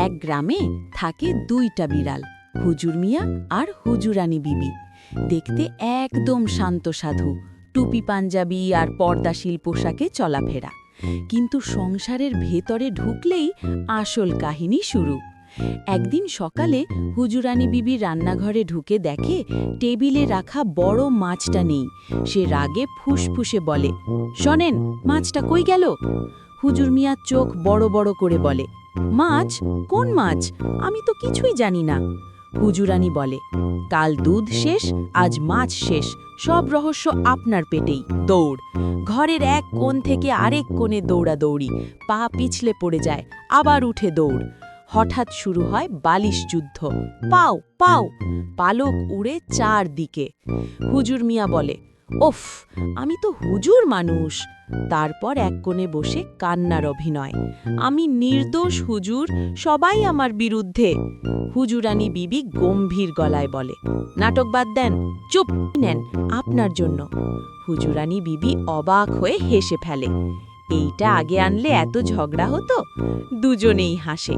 এক গ্রামে থাকে দুইটা বিড়াল, হুজুর মিয়া আর হুজুরানী বিবি। দেখতে একদম শান্ত সাধু, টুপি পাঞ্জাবি আর পর্দাশীল পোশাকে চলাফেরা। কিন্তু সংসারের ভেতরে ঢুকলেই আসল কাহিনী শুরু। একদিন সকালে হুজুরানী বিবি রান্নাঘরে ঢুকে দেখে টেবিলে রাখা বড় মাছটা নেই। সে রাগে ফুসফুসে বলে, শোনেন, মাছটা কই গেল? হুজুর মিয়া চোখ বড় বড় করে বলে, মাছ? কোন মাছ? আমি তো কিছুই জানি না। হুজুরানী বলে, কাল দুধ শেষ, আজ মাছ শেষ, সব রহস্য আপনার পেটেই। দৌড়। ঘরের এক কোণ থেকে আরেক কোণে দৌড়াদৌড়ি, পা পিছলে পড়ে যায়, আবার উঠে দৌড়। হঠাৎ শুরু হয় বালিশ যুদ্ধ। পাও পাও, পালক উড়ে চারদিকে। হুজুর মিয়া বলে, ওফ, আমি তো হুজুর মানুষ। তারপর এক কোণে বসে কান্নার অভিনয়, আমি নির্দোষ হুজুর, সবাই আমার বিরুদ্ধে। হুজুরানী বিবি গম্ভীর গলায় বলে, নাটক বাদ দেন, চুপ নেন, আপনার জন্য। হুজুরানী বিবি অবাক হয়ে হেসে ফেলে, এইটা আগে আনলে এত ঝগড়া হতো। দুজনেই হাসে।